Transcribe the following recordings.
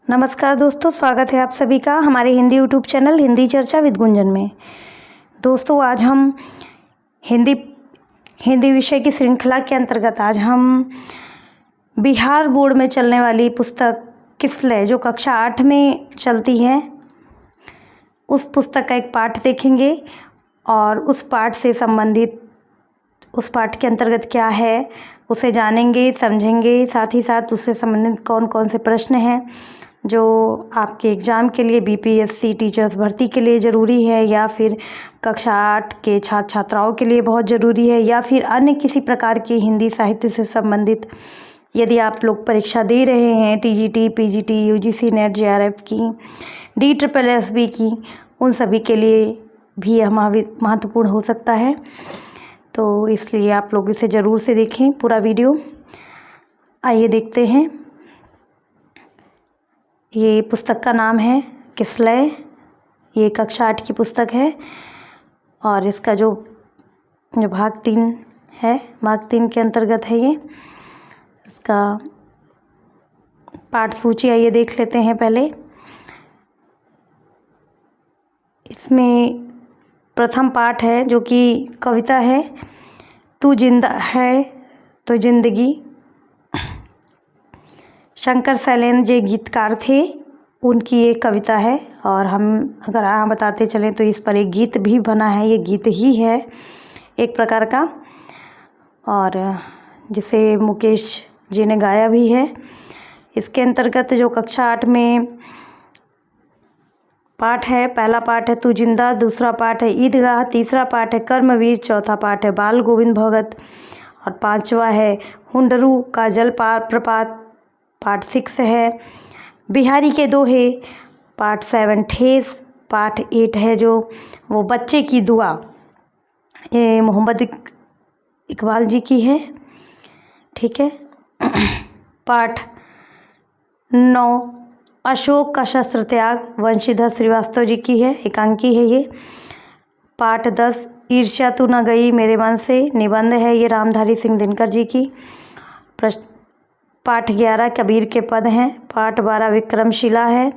नमस्कार दोस्तों, स्वागत है आप सभी का हमारे हिंदी यूट्यूब चैनल हिंदी चर्चा विद गुंजन में। दोस्तों आज हम हिंदी विषय की श्रृंखला के अंतर्गत आज हम बिहार बोर्ड में चलने वाली पुस्तक किसलय जो कक्षा 8 में चलती है उस पुस्तक का एक पाठ देखेंगे और उस पाठ से संबंधित उस पाठ के अंतर्गत क्या है उसे जानेंगे, समझेंगे। साथ ही साथ उससे संबंधित कौन कौन से प्रश्न हैं जो आपके एग्ज़ाम के लिए बीपीएससी टीचर्स भर्ती के लिए ज़रूरी है या फिर कक्षा 8 के छात्र छात्राओं के लिए बहुत ज़रूरी है या फिर अन्य किसी प्रकार की हिंदी साहित्य से संबंधित यदि आप लोग परीक्षा दे रहे हैं TGT, PGT, UGC net, JRF की, DSSB की, उन सभी के लिए भी यह महत्वपूर्ण हो सकता है। तो इसलिए आप लोग इसे ज़रूर से देखें पूरा वीडियो। आइए देखते हैं। ये पुस्तक का नाम है किसलय। ये कक्षा 8 की पुस्तक है और इसका जो भाग 3 है, भाग 3 के अंतर्गत है ये। इसका पाठ सूची आइए देख लेते हैं पहले। इसमें प्रथम पाठ है जो कि कविता है, तू जिंदा है तो जिंदगी। शंकर शैलेंद्र जी गीतकार थे, उनकी एक कविता है और हम अगर बताते चलें तो इस पर एक गीत भी बना है। ये गीत ही है एक प्रकार का और जिसे मुकेश जी ने गाया भी है। इसके अंतर्गत जो कक्षा 8 में पाठ है, पहला पाठ है तू जिंदा, दूसरा पाठ है ईदगाह, तीसरा पाठ है कर्मवीर, चौथा पाठ है बाल गोविंद भगत और पांचवा है हुंडरू का जल प्रपात। पार्ट 6 है बिहारी के दोहे। पार्ट 7 ठेस। पार्ट 8 है जो वो बच्चे की दुआ, ये मोहम्मद इकबाल जी की है। ठीक है। पार्ट 9 अशोक का शस्त्र त्याग, वंशीधर श्रीवास्तव जी की है, एकांकी है ये। पार्ट 10 ईर्ष्या तू न गई मेरे मन से, निबंध है ये रामधारी सिंह दिनकर जी की। पाठ 11 कबीर के पद हैं। पाठ 12 विक्रमशिला है,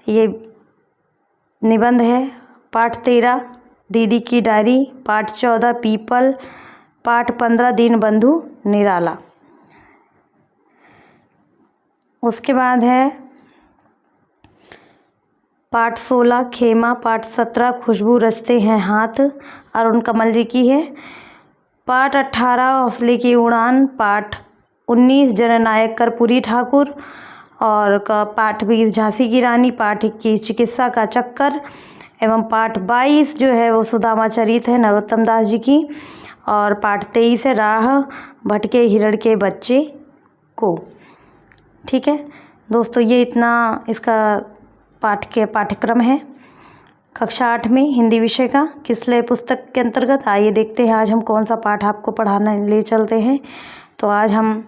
ये निबंध है। पाठ 13 दीदी की डायरी। पाठ 14 पीपल। पाठ 15 दीनबंधु निराला। उसके बाद है पाठ 16 खेमा। पाठ 17 खुशबू रचते हैं हाथ, अरुण कमल जी की है। पाठ 18 हौसले की उड़ान। पाठ 19 जननायक कर्पूरी ठाकुर और का पाठ 20 झांसी की रानी। पाठ 21 चिकित्सा का चक्कर एवं पाठ 22 जो है वो सुदामा चरित है नरोत्तम दास जी की। और पाठ 23 है राह भटके हिरण के बच्चे को। ठीक है दोस्तों, ये इतना इसका पाठ्यक्रम है कक्षा 8 में हिंदी विषय का किसलय पुस्तक के अंतर्गत। आइए देखते हैं आज हम कौन सा पाठ आपको पढ़ाना ले चलते हैं। तो आज हम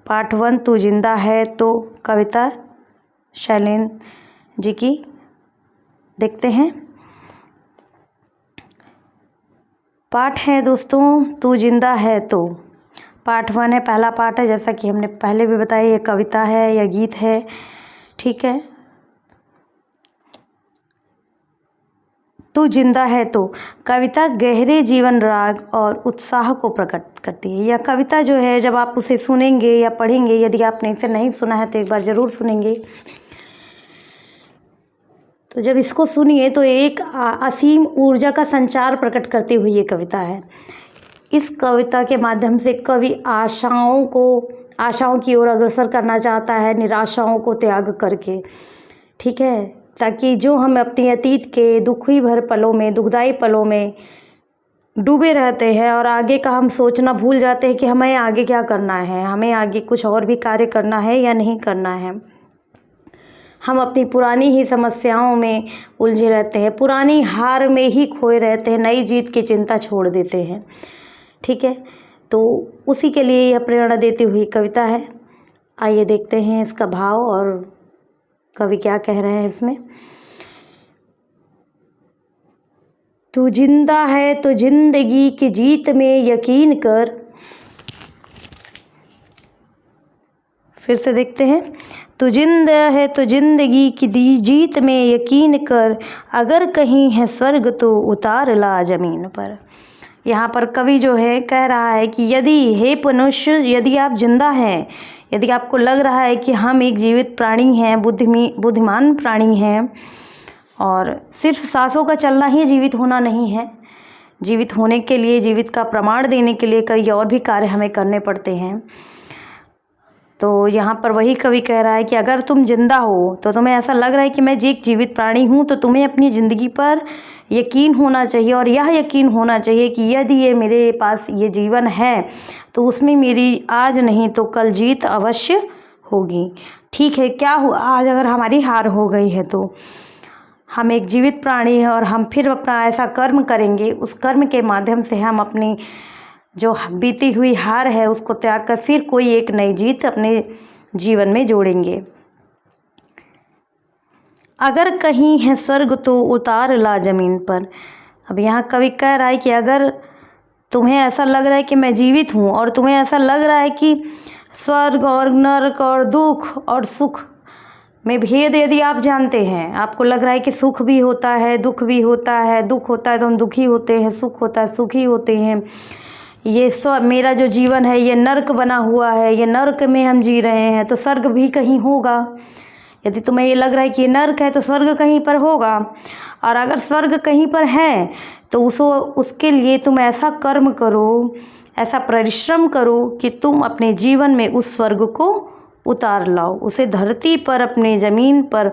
पाठ 1 तू जिंदा है तो कविता शैलेंद्र जी की देखते हैं। पाठ है दोस्तों तू जिंदा है तो। पाठ 1 है, पहला पाठ है, जैसा कि हमने पहले भी बताया ये कविता है या गीत है। ठीक है। तू जिंदा है तो कविता गहरे जीवन राग और उत्साह को प्रकट करती है। यह कविता जो है जब आप उसे सुनेंगे या पढ़ेंगे, यदि आपने इसे नहीं सुना है तो एक बार ज़रूर सुनेंगे, तो जब इसको सुनिए तो एक असीम ऊर्जा का संचार प्रकट करती हुई ये कविता है। इस कविता के माध्यम से कवि आशाओं की ओर अग्रसर करना चाहता है, निराशाओं को त्याग करके। ठीक है, ताकि जो हम अपने अतीत के दुखदाई पलों में डूबे रहते हैं और आगे का हम सोचना भूल जाते हैं कि हमें आगे क्या करना है, हमें आगे कुछ और भी कार्य करना है या नहीं करना है। हम अपनी पुरानी ही समस्याओं में उलझे रहते हैं, पुरानी हार में ही खोए रहते हैं, नई जीत की चिंता छोड़ देते हैं। ठीक है, तो उसी के लिए यह प्रेरणा देती हुई कविता है। आइए देखते हैं इसका भाव और कवि क्या कह रहे हैं इसमें। तू जिंदा है तो जिंदगी की जीत में यकीन कर। फिर से देखते हैं। तू जिंदा है तो जिंदगी की जीत में यकीन कर, अगर कहीं है स्वर्ग तो उतार ला ज़मीन पर। यहाँ पर कवि जो है कह रहा है कि यदि हे मनुष्य, यदि आप जिंदा हैं, यदि आपको लग रहा है कि हम एक जीवित प्राणी हैं, बुद्धिमान प्राणी हैं, और सिर्फ सांसों का चलना ही जीवित होना नहीं है, जीवित होने के लिए, जीवित का प्रमाण देने के लिए कई और भी कार्य हमें करने पड़ते हैं। तो यहाँ पर वही कवि कह रहा है कि अगर तुम जिंदा हो तो तुम्हें ऐसा लग रहा है कि मैं एक जीवित प्राणी हूँ, तो तुम्हें अपनी ज़िंदगी पर यकीन होना चाहिए, और यह यकीन होना चाहिए कि यदि ये मेरे पास ये जीवन है तो उसमें मेरी आज नहीं तो कल जीत अवश्य होगी। ठीक है, क्या हुआ आज अगर हमारी हार हो गई है, तो हम एक जीवित प्राणी हैं और हम फिर अपना ऐसा कर्म करेंगे, उस कर्म के माध्यम से हम अपनी जो बीती हुई हार है उसको त्याग कर फिर कोई एक नई जीत अपने जीवन में जोड़ेंगे। अगर कहीं है स्वर्ग तो उतार ला ज़मीन पर। अब यहाँ कवि कह रहा है कि अगर तुम्हें ऐसा लग रहा है कि मैं जीवित हूँ, और तुम्हें ऐसा लग रहा है कि स्वर्ग और नरक और दुख और सुख में भेद यदि आप जानते हैं, आपको लग रहा है कि सुख भी होता है, दुख भी होता है, दुख होता है तो हम दुखी होते हैं, सुख होता है सुखी होते हैं, ये मेरा जो जीवन है ये नर्क बना हुआ है, ये नर्क में हम जी रहे हैं, तो स्वर्ग भी कहीं होगा। यदि तुम्हें ये लग रहा है कि ये नर्क है तो स्वर्ग कहीं पर होगा, और अगर स्वर्ग कहीं पर है तो उसके लिए तुम ऐसा कर्म करो, ऐसा परिश्रम करो कि तुम अपने जीवन में उस स्वर्ग को उतार लाओ, उसे धरती पर, अपने ज़मीन पर,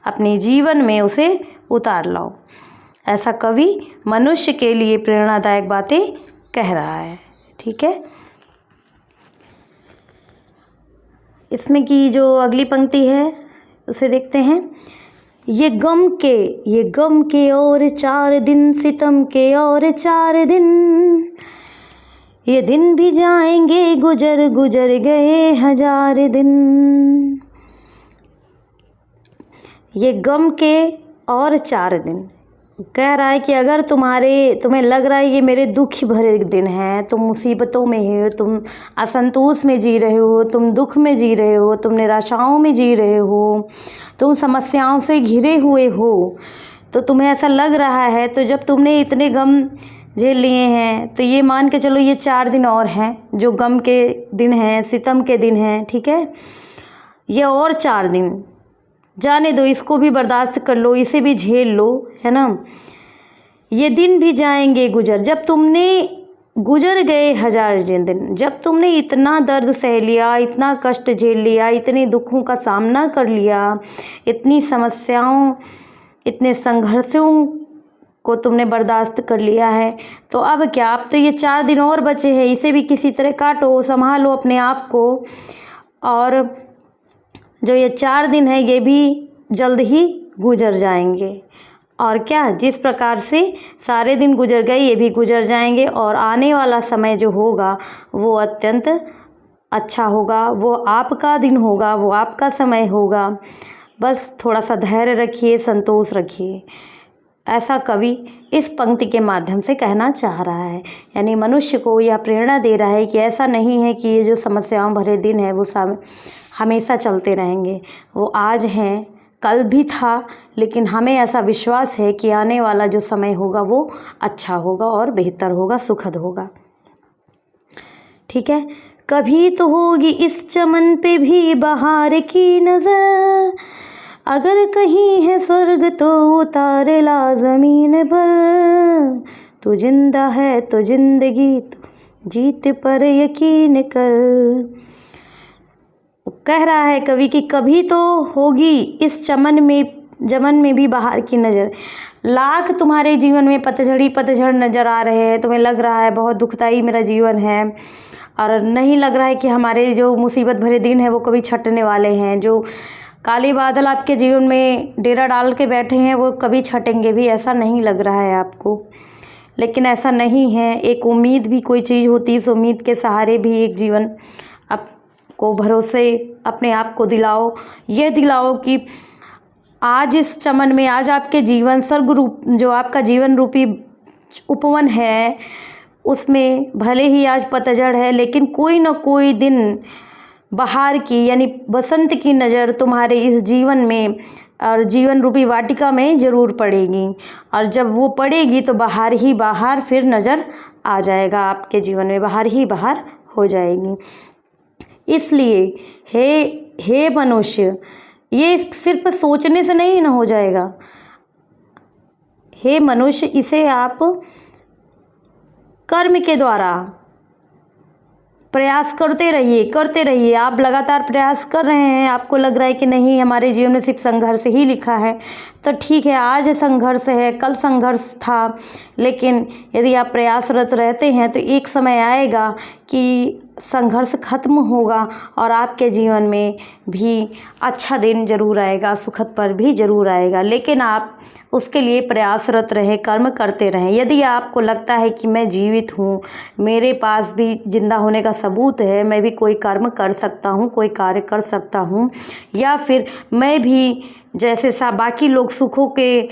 अपने जीवन में उसे उतार लाओ। ऐसा कवि मनुष्य के लिए प्रेरणादायक बातें कह रहा है। ठीक है, इसमें की जो अगली पंक्ति है उसे देखते हैं। ये गम के और 4 दिन, सितम के और 4 दिन, ये दिन भी जाएंगे गुजर गुजर गए 1000 दिन। ये गम के और 4 दिन कह रहा है कि अगर तुम्हें लग रहा है ये मेरे दुख भरे दिन हैं, तुम मुसीबतों में हो, तुम असंतोष में जी रहे हो, तुम दुख में जी रहे हो, तुम निराशाओं में जी रहे हो, तुम समस्याओं से घिरे हुए हो, तो तुम्हें ऐसा लग रहा है, तो जब तुमने इतने गम झेल लिए हैं तो ये मान के चलो ये 4 दिन और हैं जो गम के दिन हैं, सितम के दिन हैं। ठीक है, ये और 4 दिन जाने दो, इसको भी बर्दाश्त कर लो, इसे भी झेल लो, है ना। ये दिन भी जाएंगे गुजर, जब तुमने गुजर गए 1000 दिन, जब तुमने इतना दर्द सह लिया, इतना कष्ट झेल लिया, इतने दुखों का सामना कर लिया, इतनी समस्याओं, इतने संघर्षों को तुमने बर्दाश्त कर लिया है, तो अब क्या, अब तो ये 4 दिन और बचे हैं, इसे भी किसी तरह काटो, संभालो अपने आप को, और जो ये 4 दिन है ये भी जल्द ही गुजर जाएंगे। और क्या, जिस प्रकार से सारे दिन गुजर गए ये भी गुजर जाएंगे, और आने वाला समय जो होगा वो अत्यंत अच्छा होगा, वो आपका दिन होगा, वो आपका समय होगा। बस थोड़ा सा धैर्य रखिए, संतोष रखिए। ऐसा कवि इस पंक्ति के माध्यम से कहना चाह रहा है, यानी मनुष्य को यह प्रेरणा दे रहा है कि ऐसा नहीं है कि ये जो समस्याओं भरे दिन है वो हमेशा चलते रहेंगे, वो आज हैं, कल भी था, लेकिन हमें ऐसा विश्वास है कि आने वाला जो समय होगा वो अच्छा होगा और बेहतर होगा, सुखद होगा। ठीक है, कभी तो होगी इस चमन पे भी बहार की नज़र, अगर कहीं है स्वर्ग तो उतार ला ज़मीन पर, तू जिंदा है तो जिंदगी तो जीत पर यकीन कर। कह रहा है कवि कि कभी तो होगी इस चमन में भी बहार की नज़र। लाख तुम्हारे जीवन में पतझड़ नज़र आ रहे हैं, तुम्हें लग रहा है बहुत दुखदाई मेरा जीवन है, और नहीं लग रहा है कि हमारे जो मुसीबत भरे दिन है वो कभी छटने वाले हैं, जो काले बादल आपके जीवन में डेरा डाल के बैठे हैं वो कभी छटेंगे भी, ऐसा नहीं लग रहा है आपको। लेकिन ऐसा नहीं है, एक उम्मीद भी कोई चीज़ होती है, इस उम्मीद के सहारे भी एक जीवन आपको भरोसे अपने आप को दिलाओ, ये दिलाओ कि आज इस चमन में, आज आपके जीवन स्वर्ग रूप जो आपका जीवन रूपी उपवन है उसमें भले ही आज पतझड़ है, लेकिन कोई न कोई दिन बहार की यानी बसंत की नज़र तुम्हारे इस जीवन में और जीवन रूपी वाटिका में ज़रूर पड़ेगी। और जब वो पड़ेगी तो बाहर ही बाहर फिर नज़र आ जाएगा, आपके जीवन में बाहर ही बाहर हो जाएगी। इसलिए हे मनुष्य, ये सिर्फ सोचने से नहीं ना हो जाएगा। हे मनुष्य, इसे आप कर्म के द्वारा प्रयास करते रहिए। आप लगातार प्रयास कर रहे हैं, आपको लग रहा है कि नहीं हमारे जीवन में सिर्फ संघर्ष ही लिखा है, तो ठीक है, आज संघर्ष है, कल संघर्ष था, लेकिन यदि आप प्रयासरत रहते हैं तो एक समय आएगा कि संघर्ष खत्म होगा और आपके जीवन में भी अच्छा दिन ज़रूर आएगा, सुखद पल भी ज़रूर आएगा। लेकिन आप उसके लिए प्रयासरत रहें, कर्म करते रहें। यदि आपको लगता है कि मैं जीवित हूँ, मेरे पास भी जिंदा होने का सबूत है, मैं भी कोई कर्म कर सकता हूँ, कोई कार्य कर सकता हूँ, या फिर मैं भी जैसे बाकी लोग सुखों के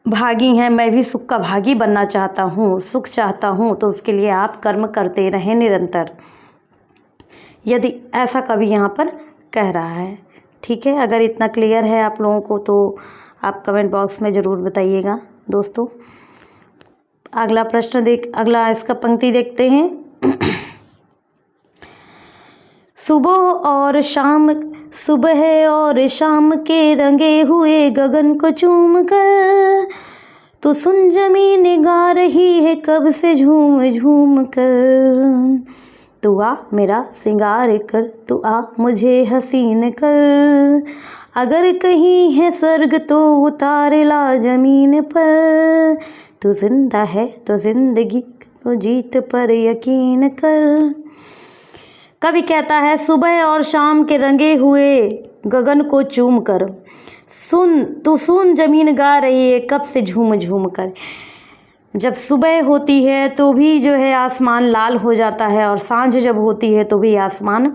भागी हैं, मैं भी सुख का भागी बनना चाहता हूँ, सुख चाहता हूँ, तो उसके लिए आप कर्म करते रहें निरंतर। यदि ऐसा कभी यहाँ पर कह रहा है, ठीक है। अगर इतना क्लियर है आप लोगों को तो आप कमेंट बॉक्स में ज़रूर बताइएगा दोस्तों। अगला प्रश्न अगला इसका पंक्ति देखते हैं। सुबह और शाम के रंगे हुए गगन को चूम कर तो सुन जमीन गा रही है कब से झूम झूम कर। तू आ मेरा सिंगार कर, तू आ मुझे हसीन कर, अगर कहीं है स्वर्ग तो उतार ला जमीन पर। तू जिंदा है तो जिंदगी तो जीत पर यकीन कर। कवि कहता है, सुबह और शाम के रंगे हुए गगन को चूम कर सुन जमीन गा रही है कब से झूम झूम कर। जब सुबह होती है तो भी जो है आसमान लाल हो जाता है, और सांझ जब होती है तो भी आसमान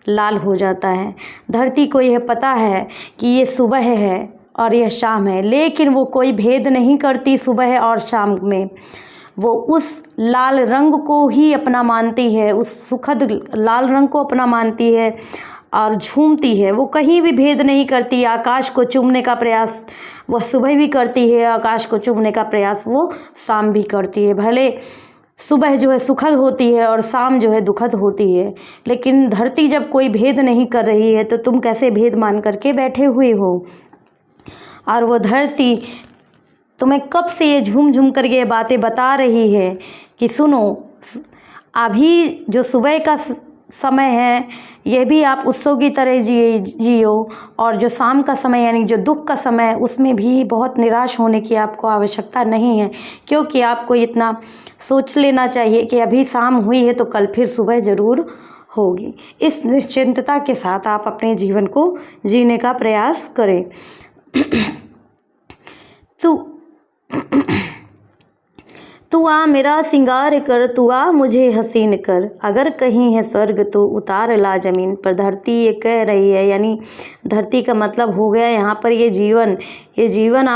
लाल हो जाता है। धरती को यह पता है कि ये सुबह है और यह शाम है, लेकिन वो कोई भेद नहीं करती सुबह और शाम में। वो उस लाल रंग को ही अपना मानती है, उस सुखद लाल रंग को अपना मानती है और झूमती है। वो कहीं भी भेद नहीं करती। आकाश को चूमने का प्रयास वह सुबह भी करती है, आकाश को चूमने का प्रयास वो शाम भी करती है। भले सुबह जो है सुखद होती है और शाम जो है दुखद होती है, लेकिन धरती जब कोई भेद नहीं कर रही है तो तुम कैसे भेद मान करके बैठे हुए हो। और वो धरती तुम्हें कब से ये झूम झूम कर ये बातें बता रही है कि सुनो, अभी जो सुबह का समय है ये भी आप उत्सव की तरह जियो, और जो शाम का समय यानी जो दुख का समय है उसमें भी बहुत निराश होने की आपको आवश्यकता नहीं है, क्योंकि आपको इतना सोच लेना चाहिए कि अभी शाम हुई है तो कल फिर सुबह ज़रूर होगी। इस निश्चिंतता के साथ आप अपने जीवन को जीने का प्रयास करें। तू आ मेरा सिंगार कर, तू आ मुझे हसीन कर, अगर कहीं है स्वर्ग तो उतार ला जमीन पर। धरती ये कह रही है, यानी धरती का मतलब हो गया यहाँ पर ये जीवन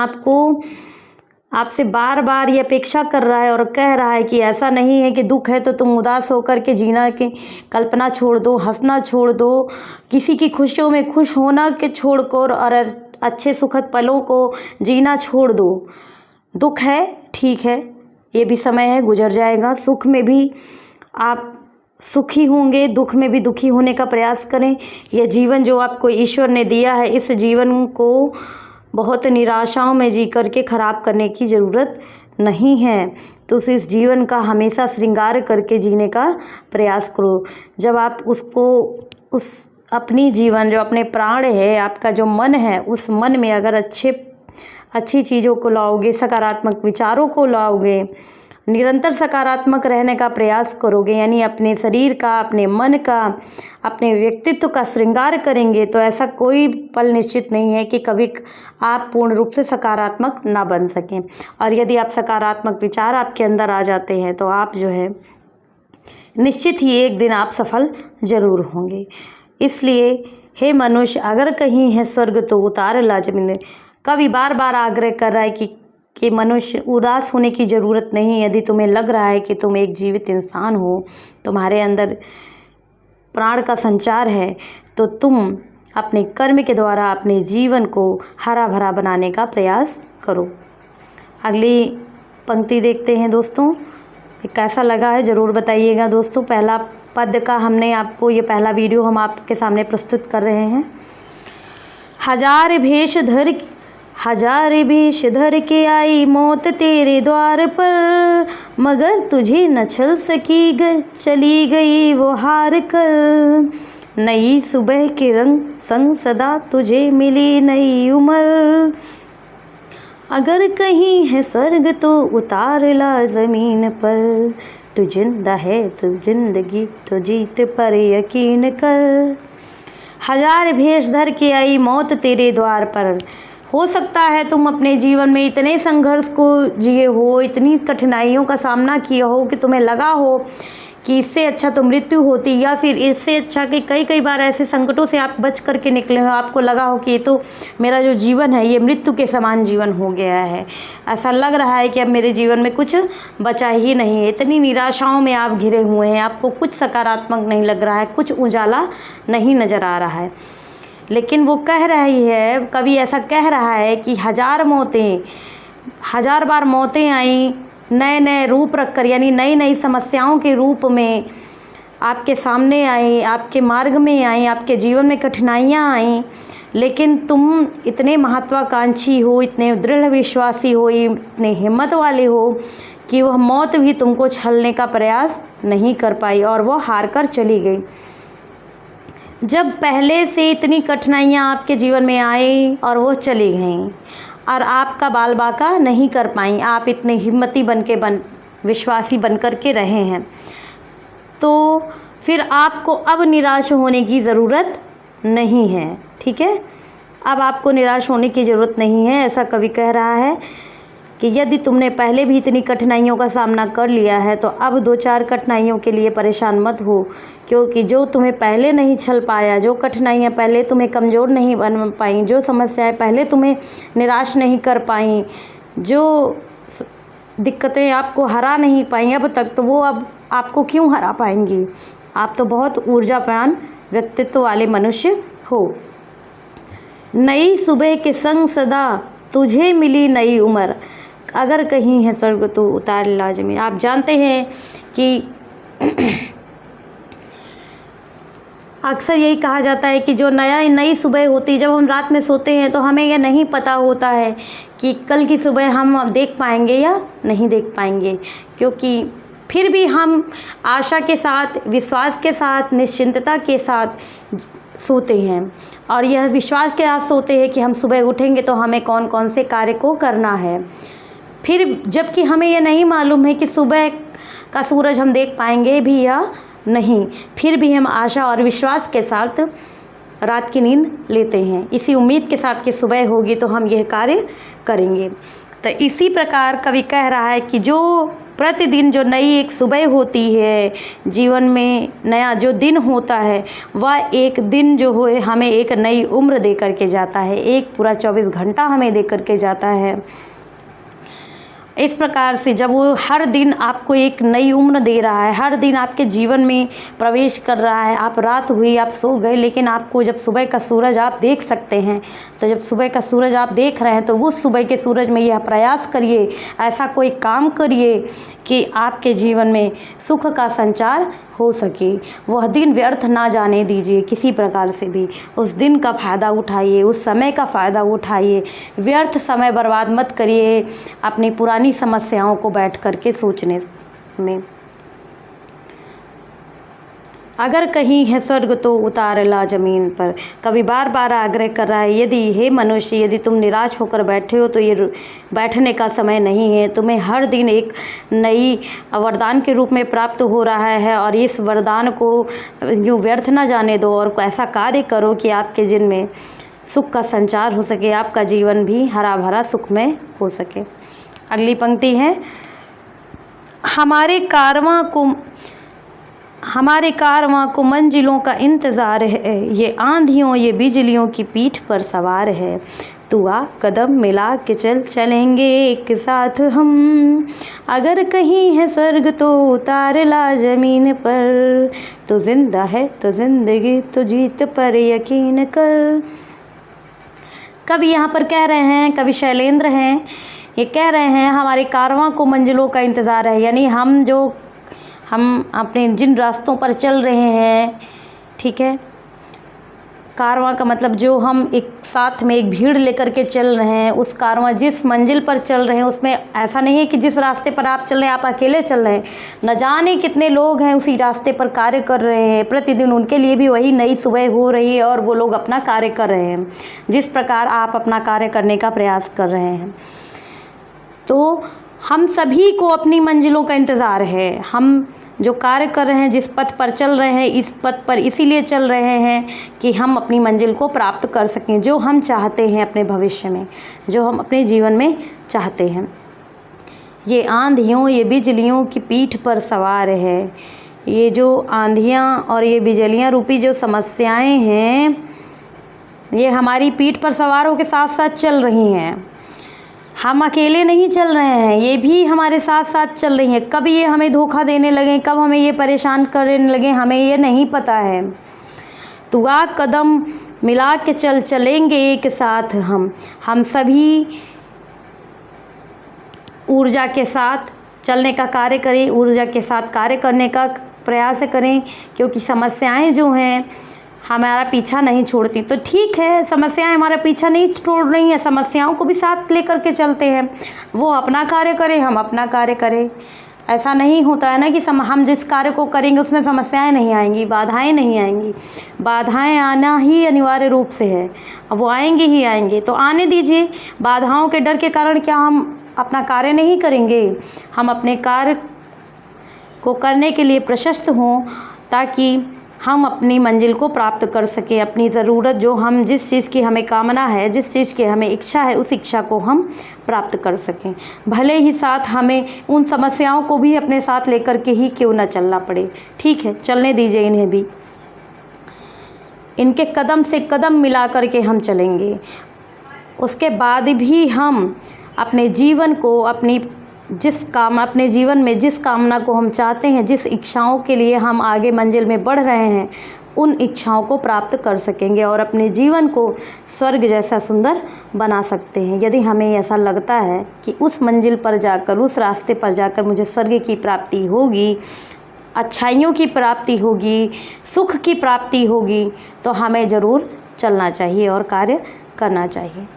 आपसे बार बार ये अपेक्षा कर रहा है और कह रहा है कि ऐसा नहीं है कि दुख है तो तुम उदास होकर के जीना की कल्पना छोड़ दो, हंसना छोड़ दो, किसी की खुशियों में खुश होना के छोड़कर और अच्छे सुखद पलों को जीना छोड़ दो। दुख है, ठीक है, ये भी समय है, गुजर जाएगा। सुख में भी आप सुखी होंगे, दुख में भी दुखी होने का प्रयास करें। यह जीवन जो आपको ईश्वर ने दिया है, इस जीवन को बहुत निराशाओं में जी करके ख़राब करने की ज़रूरत नहीं है। तो इस जीवन का हमेशा श्रृंगार करके जीने का प्रयास करो। जब आप उस अपनी जीवन जो अपने प्राण है, आपका जो मन है, उस मन में अगर अच्छी चीज़ों को लाओगे, सकारात्मक विचारों को लाओगे, निरंतर सकारात्मक रहने का प्रयास करोगे, यानी अपने शरीर का, अपने मन का, अपने व्यक्तित्व का श्रृंगार करेंगे, तो ऐसा कोई पल निश्चित नहीं है कि कभी आप पूर्ण रूप से सकारात्मक ना बन सकें। और यदि आप सकारात्मक विचार आपके अंदर आ जाते हैं तो आप जो है निश्चित ही एक दिन आप सफल ज़रूर होंगे। इसलिए हे मनुष्य, अगर कहीं है स्वर्ग तो उतार ला जमीन। कवि बार बार आग्रह कर रहा है कि मनुष्य उदास होने की ज़रूरत नहीं। यदि तुम्हें लग रहा है कि तुम एक जीवित इंसान हो, तुम्हारे अंदर प्राण का संचार है, तो तुम अपने कर्म के द्वारा अपने जीवन को हरा भरा बनाने का प्रयास करो। अगली पंक्ति देखते हैं दोस्तों, कैसा लगा है ज़रूर बताइएगा दोस्तों। पहला पद का हमने आपको, ये पहला वीडियो हम आपके सामने प्रस्तुत कर रहे हैं। हजार भेष धर के आई मौत तेरे द्वार पर, मगर तुझे न छल सकी चली गई वो हार कर। नई सुबह के रंग संग सदा तुझे मिली नई उम्र, अगर कहीं है स्वर्ग तो उतार ला ज़मीन पर। तू जिंदा है तो जिंदगी तो जीत पर यकीन कर। हजार भेष धर के आई मौत तेरे द्वार पर। हो सकता है तुम अपने जीवन में इतने संघर्ष को जिए हो, इतनी कठिनाइयों का सामना किया हो कि तुम्हें लगा हो कि इससे अच्छा तो मृत्यु होती, या फिर इससे अच्छा कि कई बार ऐसे संकटों से आप बच करके निकले हो, आपको लगा हो कि ये तो मेरा जो जीवन है ये मृत्यु के समान जीवन हो गया है, ऐसा लग रहा है कि अब मेरे जीवन में कुछ बचा ही नहीं है। इतनी निराशाओं में आप घिरे हुए हैं, आपको कुछ सकारात्मक नहीं लग रहा है, कुछ उजाला नहीं नज़र आ रहा है। लेकिन वो कह रही है, कवि ऐसा कह रहा है कि हजार बार मौतें आई, नए नए रूप रखकर, यानी नई नई समस्याओं के रूप में आपके सामने आई, आपके मार्ग में आई, आपके जीवन में कठिनाइयाँ आई, लेकिन तुम इतने महत्वाकांक्षी हो, इतने दृढ़ विश्वासी हो, इतने हिम्मत वाले हो कि वह मौत भी तुमको छलने का प्रयास नहीं कर पाई और वो हार कर चली गई। जब पहले से इतनी कठिनाइयाँ आपके जीवन में आई और वो चली गईं और आपका बाल बाका नहीं कर पाई, आप इतने हिम्मती विश्वासी बन कर के रहे हैं, तो फिर आपको अब निराश होने की ज़रूरत नहीं है। ठीक है, अब आपको निराश होने की ज़रूरत नहीं है। ऐसा कवि कह रहा है कि यदि तुमने पहले भी इतनी कठिनाइयों का सामना कर लिया है तो अब 2-4 कठिनाइयों के लिए परेशान मत हो, क्योंकि जो तुम्हें पहले नहीं छल पाया, जो कठिनाइयाँ पहले तुम्हें कमज़ोर नहीं बन पाई, जो समस्याएं पहले तुम्हें निराश नहीं कर पाई, जो दिक्कतें आपको हरा नहीं पाई अब तक, तो वो अब आपको क्यों हरा पाएंगी। आप तो बहुत ऊर्जावान व्यक्तित्व वाले मनुष्य हो। नई सुबह के संग सदा तुझे मिली नई उम्र, अगर कहीं है स्वर्ग तो उतार ला ज़मीन। आप जानते हैं कि अक्सर यही कहा जाता है कि जो नई सुबह होती है, जब हम रात में सोते हैं तो हमें यह नहीं पता होता है कि कल की सुबह हम देख पाएंगे या नहीं देख पाएंगे, क्योंकि फिर भी हम आशा के साथ, विश्वास के साथ, निश्चिंतता के साथ सोते हैं और यह विश्वास के साथ सोते हैं कि हम सुबह उठेंगे तो हमें कौन कौन से कार्य को करना है। फिर जबकि हमें यह नहीं मालूम है कि सुबह का सूरज हम देख पाएंगे भी या नहीं, फिर भी हम आशा और विश्वास के साथ रात की नींद लेते हैं, इसी उम्मीद के साथ कि सुबह होगी तो हम यह कार्य करेंगे। तो इसी प्रकार कवि कह रहा है कि जो प्रतिदिन जो नई एक सुबह होती है, जीवन में नया जो दिन होता है, वह एक दिन जो हो हमें एक नई उम्र दे करके जाता है, एक पूरा 24 घंटा हमें दे करके जाता है। इस प्रकार से जब वो हर दिन आपको एक नई उम्र दे रहा है, हर दिन आपके जीवन में प्रवेश कर रहा है, आप रात हुई, आप सो गए, लेकिन आपको जब सुबह का सूरज आप देख सकते हैं, तो जब सुबह का सूरज आप देख रहे हैं तो उस सुबह के सूरज में यह प्रयास करिए, ऐसा कोई काम करिए कि आपके जीवन में सुख का संचार हो सके। वह दिन व्यर्थ ना जाने दीजिए किसी प्रकार से भी, उस दिन का फ़ायदा उठाइए, उस समय का फ़ायदा उठाइए, व्यर्थ समय बर्बाद मत करिए अपनी पुरानी समस्याओं को बैठ कर के सोचने में। अगर कहीं है स्वर्ग तो उतार ला ज़मीन पर। कभी बार बार आग्रह कर रहा है, यदि हे मनुष्य, यदि तुम निराश होकर बैठे हो तो ये बैठने का समय नहीं है, तुम्हें हर दिन एक नई वरदान के रूप में प्राप्त हो रहा है और इस वरदान को यूँ व्यर्थ ना जाने दो और ऐसा कार्य करो कि आपके जीवन में सुख का संचार हो सके, आपका जीवन भी हरा भरा सुखमय हो सके। अगली पंक्ति है, हमारे कारवां को मंजिलों का इंतज़ार है, ये आंधियों ये बिजलियों की पीठ पर सवार है। तू आ कदम मिला के चल, चलेंगे एक साथ हम। अगर कहीं है स्वर्ग तो उतार ला ज़मीन पर। तो जिंदा है तो ज़िंदगी तो जीत पर यकीन कर। कवि यहाँ पर कह रहे हैं, कवि शैलेंद्र हैं, ये कह रहे हैं हमारे कारवां को मंजिलों का इंतज़ार है, यानी हम अपने जिन रास्तों पर चल रहे हैं, ठीक है, कारवां का मतलब जो हम एक साथ में एक भीड़ लेकर के चल रहे हैं, उस कारवां जिस मंजिल पर चल रहे हैं उसमें ऐसा नहीं है कि जिस रास्ते पर आप चल रहे हैं आप अकेले चल रहे हैं। न जाने कितने लोग हैं उसी रास्ते पर कार्य कर रहे हैं, प्रतिदिन उनके लिए भी वही नई सुबह हो रही है और वो लोग अपना कार्य कर रहे हैं जिस प्रकार आप अपना कार्य करने का प्रयास कर रहे हैं। तो हम सभी को अपनी मंजिलों का इंतज़ार है। हम जो कार्य कर रहे हैं, जिस पथ पर चल रहे हैं, इस पथ पर इसीलिए चल रहे हैं कि हम अपनी मंजिल को प्राप्त कर सकें, जो हम चाहते हैं अपने भविष्य में, जो हम अपने जीवन में चाहते हैं। ये आंधियों ये बिजलियों की पीठ पर सवार है। ये जो आंधियाँ और ये बिजलियाँ रूपी जो समस्याएं हैं, ये हमारी पीठ पर सवार होकर साथ साथ चल रही हैं। हम अकेले नहीं चल रहे हैं, ये भी हमारे साथ साथ चल रही हैं। कब ये हमें धोखा देने लगे, कब हमें ये परेशान करने लगे, हमें ये नहीं पता है। तू आ कदम मिला के चल, चलेंगे एक साथ हम सभी ऊर्जा के साथ चलने का कार्य करें, ऊर्जा के साथ कार्य करने का प्रयास करें, क्योंकि समस्याएं जो हैं हमारा पीछा नहीं छोड़ती। तो ठीक है, समस्याएं हमारा पीछा नहीं छोड़ रही हैं, समस्याओं को भी साथ लेकर के चलते हैं। वो अपना कार्य करें, हम अपना कार्य करें। ऐसा नहीं होता है ना कि हम जिस कार्य को करेंगे उसमें समस्याएं नहीं आएंगी, बाधाएं नहीं आएंगी। बाधाएं आना ही अनिवार्य रूप से है, अब वो आएंगी ही आएंगी, तो आने दीजिए। बाधाओं के डर के कारण क्या हम अपना कार्य नहीं करेंगे? हम अपने कार्य को करने के लिए प्रशस्त हों, ताकि हम अपनी मंजिल को प्राप्त कर सकें। अपनी ज़रूरत जो हम जिस चीज़ की हमें कामना है, जिस चीज़ की हमें इच्छा है, उस इच्छा को हम प्राप्त कर सकें। भले ही साथ हमें उन समस्याओं को भी अपने साथ लेकर के ही क्यों न चलना पड़े, ठीक है, चलने दीजिए इन्हें भी। इनके कदम से कदम मिला कर के हम चलेंगे। उसके बाद भी हम अपने जीवन को अपने जीवन में जिस कामना को हम चाहते हैं, जिस इच्छाओं के लिए हम आगे मंजिल में बढ़ रहे हैं, उन इच्छाओं को प्राप्त कर सकेंगे और अपने जीवन को स्वर्ग जैसा सुंदर बना सकते हैं। यदि हमें ऐसा लगता है कि उस मंजिल पर जाकर, उस रास्ते पर जाकर मुझे स्वर्ग की प्राप्ति होगी, अच्छाइयों की प्राप्ति होगी, सुख की प्राप्ति होगी, तो हमें ज़रूर चलना चाहिए और कार्य करना चाहिए।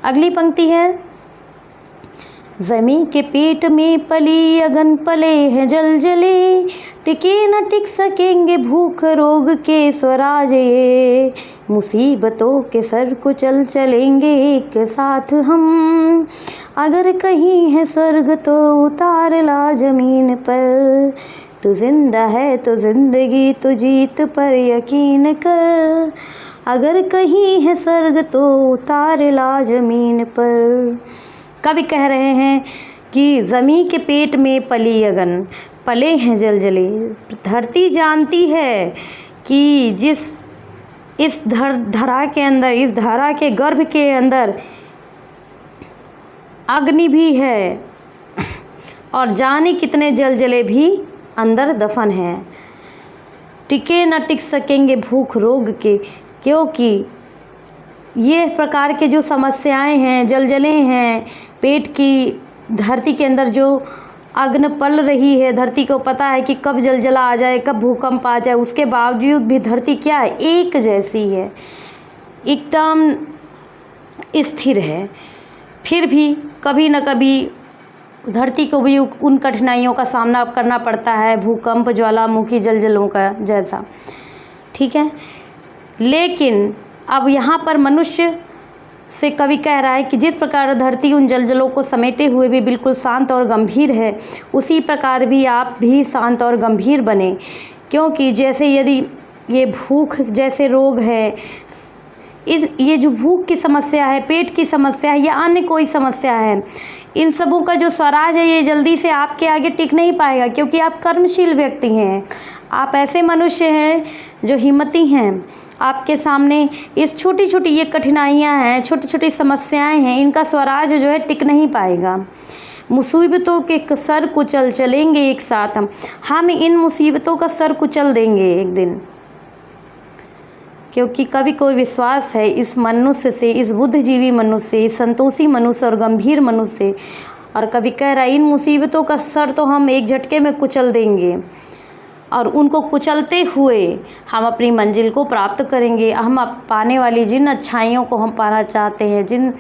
अगली पंक्ति है, ज़मीं के पेट में पली अगन पले हैं जल जले, टिके न टिक सकेंगे भूख रोग के स्वराज ये। मुसीबतों के सर को चल चलेंगे एक साथ हम। अगर कहीं है स्वर्ग तो उतार ला ज़मीन पर। तू जिंदा है तो ज़िंदगी तो जीत पर यकीन कर। अगर कहीं है स्वर्ग तो उतार ला ज़मीन पर। कवि कह रहे हैं कि ज़मीं के पेट में पली अगन, पले हैं जल जले। धरती जानती है कि इस धरा के अंदर, इस धरा के गर्भ के अंदर अग्नि भी है और जाने कितने जल जले भी अंदर दफन हैं। टिके न टिक सकेंगे भूख रोग के, क्योंकि ये प्रकार के जो समस्याएं हैं, जलजले हैं, पेट की धरती के अंदर जो अग्नि पल रही है, धरती को पता है कि कब जलजला आ जाए, कब भूकंप आ जाए, उसके बावजूद भी धरती क्या है, एक जैसी है, एकदम स्थिर है। फिर भी कभी न कभी धरती को भी उन कठिनाइयों का सामना करना पड़ता है, भूकंप, ज्वालामुखी, जलजलों का जैसा, ठीक है। लेकिन अब यहाँ पर मनुष्य से कवि कह रहा है कि जिस प्रकार धरती उन जलजलों को समेटे हुए भी बिल्कुल शांत और गंभीर है, उसी प्रकार भी आप भी शांत और गंभीर बने। क्योंकि जैसे यदि ये भूख जैसे रोग है, ये जो भूख की समस्या है, पेट की समस्या है या अन्य कोई समस्या है, इन सबों का जो स्वराज है ये जल्दी से आपके आगे टिक नहीं पाएगा, क्योंकि आप कर्मशील व्यक्ति हैं। आप ऐसे मनुष्य हैं जो हिम्मती हैं। आपके सामने इस छोटी छोटी ये कठिनाइयाँ हैं, छोटी छोटी समस्याएं हैं, इनका स्वराज जो है टिक नहीं पाएगा। मुसीबतों के सर कुचल चलेंगे एक साथ हम इन मुसीबतों का सर कुचल देंगे एक दिन, क्योंकि कभी कोई विश्वास है इस मनुष्य से, इस बुद्धिजीवी मनुष्य से, इस संतोषी मनुष्य और गंभीर मनुष्य से। और कभी कह रहा है इन मुसीबतों का सर तो हम एक झटके में कुचल देंगे और उनको कुचलते हुए हम अपनी मंजिल को प्राप्त करेंगे। हम पाने वाली जिन अच्छाइयों को हम पाना चाहते हैं, जिन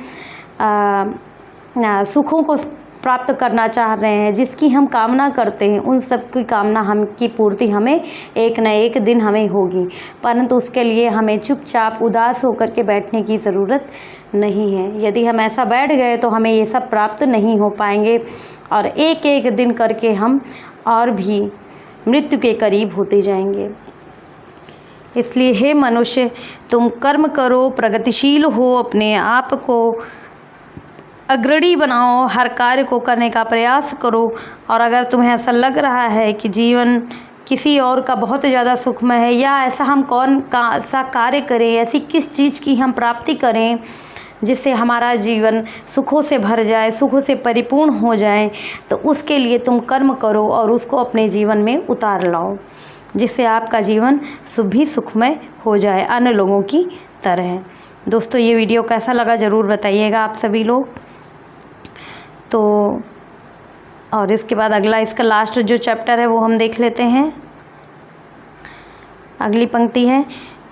सुखों को प्राप्त करना चाह रहे हैं, जिसकी हम कामना करते हैं, उन सब की कामना हम की पूर्ति हमें एक न एक दिन हमें होगी। परंतु उसके लिए हमें चुपचाप उदास होकर के बैठने की ज़रूरत नहीं है। यदि हम ऐसा बैठ गए तो हमें ये सब प्राप्त नहीं हो पाएंगे और एक एक दिन करके हम और भी मृत्यु के करीब होते जाएंगे। इसलिए हे मनुष्य, तुम कर्म करो, प्रगतिशील हो, अपने आप को अग्रणी बनाओ, हर कार्य को करने का प्रयास करो। और अगर तुम्हें ऐसा लग रहा है कि जीवन किसी और का बहुत ज़्यादा सुखमय है, या ऐसा हम कौन का सा कार्य करें, ऐसी किस चीज़ की हम प्राप्ति करें जिससे हमारा जीवन सुखों से भर जाए, सुखों से परिपूर्ण हो जाए, तो उसके लिए तुम कर्म करो और उसको अपने जीवन में उतार लाओ, जिससे आपका जीवन भी सुखमय हो जाए अन्य लोगों की तरह। दोस्तों, ये वीडियो कैसा लगा ज़रूर बताइएगा आप सभी लोग। तो और इसके बाद अगला, इसका लास्ट जो चैप्टर है वो हम देख लेते हैं। अगली पंक्ति है,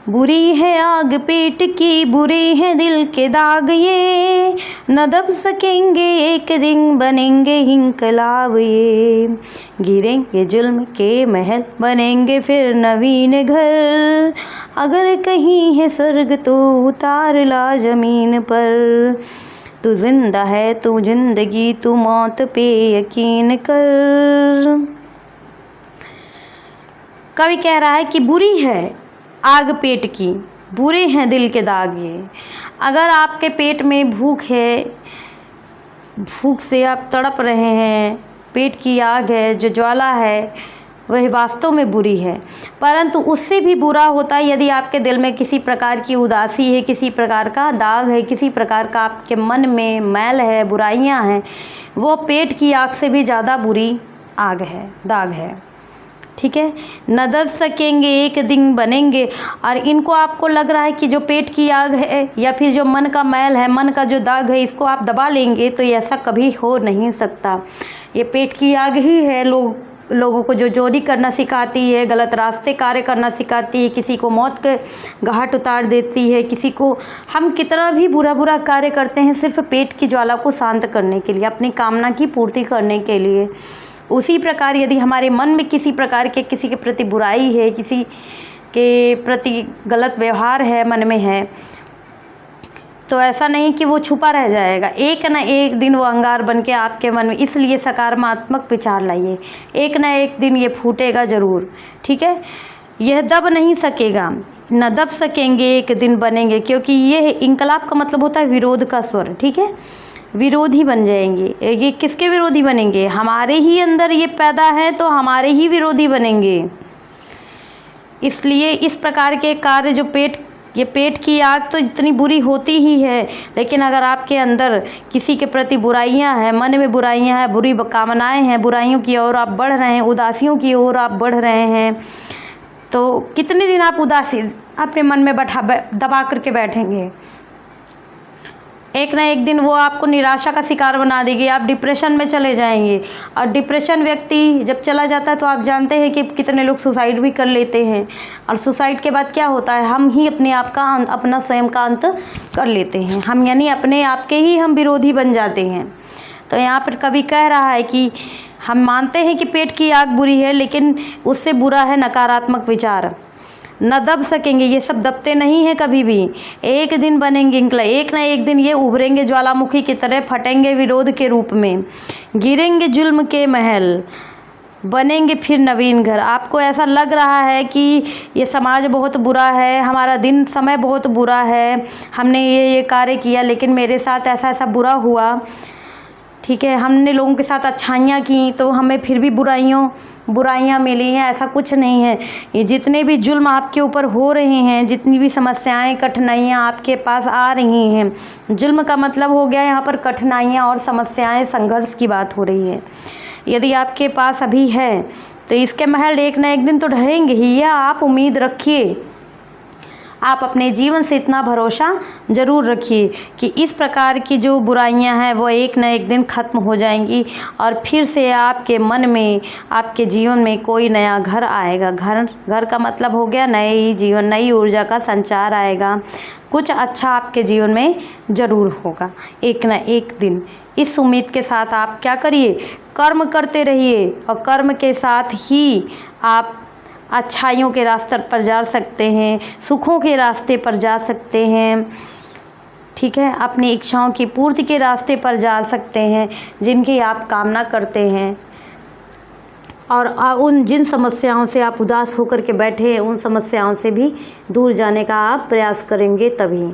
बुरी है आग पेट की, बुरे हैं दिल के दाग, ये न दब सकेंगे एक दिन, बनेंगे इनकलाब ये, गिरेंगे जुल्म के महल, बनेंगे फिर नवीन घर, अगर कहीं है स्वर्ग तो उतार ला जमीन पर, तू जिंदा है तू जिंदगी, तू मौत पे यकीन कर। कवि कह रहा है कि बुरी है आग पेट की, बुरे हैं दिल के दाग ये। अगर आपके पेट में भूख है, भूख से आप तड़प रहे हैं, पेट की आग है, जो ज्वाला है वह वास्तव में बुरी है। परंतु उससे भी बुरा होता है यदि आपके दिल में किसी प्रकार की उदासी है, किसी प्रकार का दाग है, किसी प्रकार का आपके मन में मैल है, बुराइयां हैं, वो पेट की आग से भी ज़्यादा बुरी आग है, दाग है। ठीक है, न दब सकेंगे एक दिन, बनेंगे। और इनको आपको लग रहा है कि जो पेट की आग है या फिर जो मन का मैल है, मन का जो दाग है, इसको आप दबा लेंगे, तो ये ऐसा कभी हो नहीं सकता। ये पेट की आग ही है लोगों को जो चोरी करना सिखाती है, गलत रास्ते कार्य करना सिखाती है, किसी को मौत के घाट उतार देती है, किसी को हम कितना भी बुरा कार्य करते हैं सिर्फ पेट की ज्वाला को शांत करने के लिए, अपनी कामना की पूर्ति करने के लिए। उसी प्रकार यदि हमारे मन में किसी प्रकार के किसी के प्रति बुराई है, किसी के प्रति गलत व्यवहार है, मन में है, तो ऐसा नहीं कि वो छुपा रह जाएगा, एक न एक दिन वो अंगार बन के आपके मन में, इसलिए सकारात्मक विचार लाइए, एक न एक दिन ये फूटेगा ज़रूर। ठीक है, यह दब नहीं सकेगा, न दब सकेंगे एक दिन, बनेंगे, क्योंकि ये इंकलाब का मतलब होता है विरोध का स्वर। ठीक है, विरोधी बन जाएंगे। ये किसके विरोधी बनेंगे? हमारे ही अंदर ये पैदा है तो हमारे ही विरोधी बनेंगे। इसलिए इस प्रकार के कार्य जो ये पेट की आग तो इतनी बुरी होती ही है, लेकिन अगर आपके अंदर किसी के प्रति बुराइयां हैं, मन में बुराइयां हैं, बुरी कामनाएं हैं, बुराइयों की ओर आप बढ़ रहे हैं, उदासियों की ओर आप बढ़ रहे हैं, तो कितने दिन आप उदासी अपने मन में दबा करके बैठेंगे? एक ना एक दिन वो आपको निराशा का शिकार बना देगी, आप डिप्रेशन में चले जाएंगे। और डिप्रेशन व्यक्ति जब चला जाता है तो आप जानते हैं कि कितने लोग सुसाइड भी कर लेते हैं, और सुसाइड के बाद क्या होता है, हम ही अपने आप का अपना स्वयं का अंत कर लेते हैं, हम यानी अपने आप के ही हम विरोधी बन जाते हैं। तो यहाँ पर कवि कह रहा है कि हम मानते हैं कि पेट की आग बुरी है, लेकिन उससे बुरा है नकारात्मक विचार। न दब सकेंगे, ये सब दबते नहीं हैं कभी भी, एक दिन बनेंगे इंकलाब, एक ना एक दिन ये उभरेंगे ज्वालामुखी की तरह, फटेंगे विरोध के रूप में, गिरेंगे जुल्म के महल, बनेंगे फिर नवीन घर। आपको ऐसा लग रहा है कि ये समाज बहुत बुरा है, हमारा दिन समय बहुत बुरा है, हमने ये कार्य किया लेकिन मेरे साथ ऐसा बुरा हुआ, ठीक है। हमने लोगों के साथ अच्छाइयाँ की तो हमें फिर भी बुराइयाँ मिली हैं, ऐसा कुछ नहीं है। ये जितने भी जुल्म आपके ऊपर हो रहे हैं, जितनी भी समस्याएं कठिनाइयाँ आपके पास आ रही हैं, जुल्म का मतलब हो गया यहाँ पर कठिनाइयाँ और समस्याएं, संघर्ष की बात हो रही है। यदि आपके पास अभी है तो इसके महल एक न एक दिन तो ढहेंगे ही, या आप उम्मीद रखिए। आप अपने जीवन से इतना भरोसा ज़रूर रखिए कि इस प्रकार की जो बुराइयां हैं वो एक न एक दिन ख़त्म हो जाएंगी और फिर से आपके मन में, आपके जीवन में कोई नया घर आएगा। घर का मतलब हो गया नई जीवन, नई ऊर्जा का संचार आएगा। कुछ अच्छा आपके जीवन में ज़रूर होगा एक न एक दिन। इस उम्मीद के साथ आप क्या करिए, कर्म करते रहिए और कर्म के साथ ही आप अच्छाइयों के रास्ते पर जा सकते हैं, सुखों के रास्ते पर जा सकते हैं। ठीक है, अपनी इच्छाओं की पूर्ति के रास्ते पर जा सकते हैं जिनकी आप कामना करते हैं। और उन जिन समस्याओं से आप उदास होकर के बैठे हैं, उन समस्याओं से भी दूर जाने का आप प्रयास करेंगे तभी,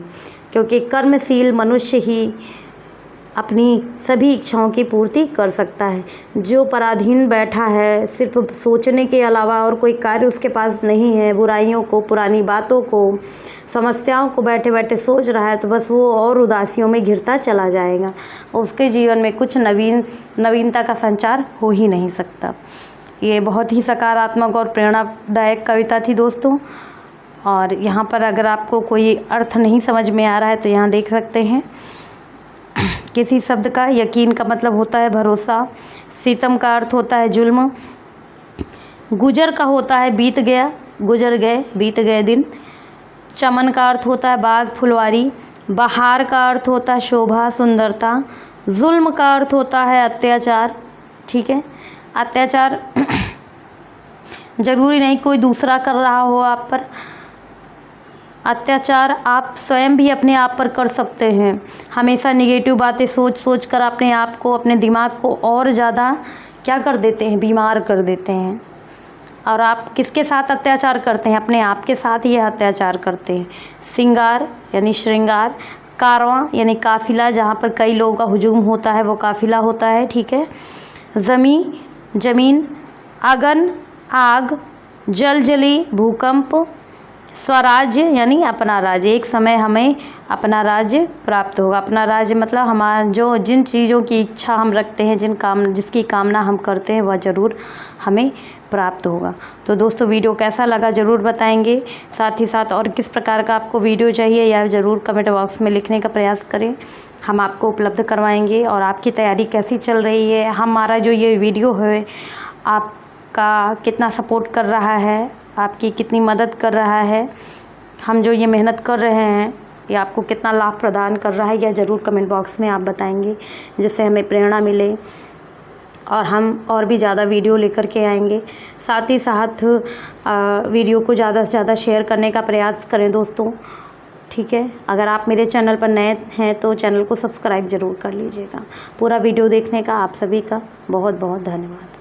क्योंकि कर्मशील मनुष्य ही अपनी सभी इच्छाओं की पूर्ति कर सकता है। जो पराधीन बैठा है, सिर्फ सोचने के अलावा और कोई कार्य उसके पास नहीं है, बुराइयों को, पुरानी बातों को, समस्याओं को बैठे बैठे सोच रहा है, तो बस वो और उदासियों में घिरता चला जाएगा। उसके जीवन में कुछ नवीनता का संचार हो ही नहीं सकता। ये बहुत ही सकारात्मक और प्रेरणादायक कविता थी दोस्तों। और यहाँ पर अगर आपको कोई अर्थ नहीं समझ में आ रहा है तो यहाँ देख सकते हैं। किसी शब्द का यकीन का मतलब होता है भरोसा, सितम का अर्थ होता है जुल्म, गुजर का होता है बीत गया, गुजर गए, बीत गए दिन, चमन का अर्थ होता है बाग फुलवारी, बहार का अर्थ होता है शोभा सुंदरता, जुल्म का अर्थ होता है अत्याचार। ठीक है, अत्याचार ज़रूरी नहीं कोई दूसरा कर रहा हो आप पर, अत्याचार आप स्वयं भी अपने आप पर कर सकते हैं। हमेशा निगेटिव बातें सोच कर अपने आप को, अपने दिमाग को और ज़्यादा क्या कर देते हैं, बीमार कर देते हैं। और आप किसके साथ अत्याचार करते हैं, अपने आप के साथ ये अत्याचार करते हैं। सिंगार यानी श्रृंगार, कारवां यानी काफ़िला, जहाँ पर कई लोगों का हुजूम होता है वो काफ़िला होता है। ठीक है, ज़मीन, अगन आग, जली, भूकंप, स्वराज्य यानी अपना राज्य, एक समय हमें अपना राज्य प्राप्त होगा। अपना राज्य मतलब हमारा जिन चीज़ों की इच्छा हम रखते हैं, जिसकी कामना हम करते हैं, वह ज़रूर हमें प्राप्त होगा। तो दोस्तों वीडियो कैसा लगा ज़रूर बताएंगे। साथ ही साथ और किस प्रकार का आपको वीडियो चाहिए या ज़रूर कमेंट बॉक्स में लिखने का प्रयास करें, हम आपको उपलब्ध करवाएंगे। और आपकी तैयारी कैसी चल रही है, हमारा जो ये वीडियो है आपका कितना सपोर्ट कर रहा है, आपकी कितनी मदद कर रहा है, हम जो ये मेहनत कर रहे हैं ये आपको कितना लाभ प्रदान कर रहा है, यह ज़रूर कमेंट बॉक्स में आप बताएंगे, जिससे हमें प्रेरणा मिले और हम और भी ज़्यादा वीडियो लेकर के आएंगे। साथ ही साथ वीडियो को ज़्यादा से ज़्यादा शेयर करने का प्रयास करें दोस्तों। ठीक है, अगर आप मेरे चैनल पर नए हैं तो चैनल को सब्सक्राइब ज़रूर कर लीजिएगा। पूरा वीडियो देखने का आप सभी का बहुत बहुत धन्यवाद।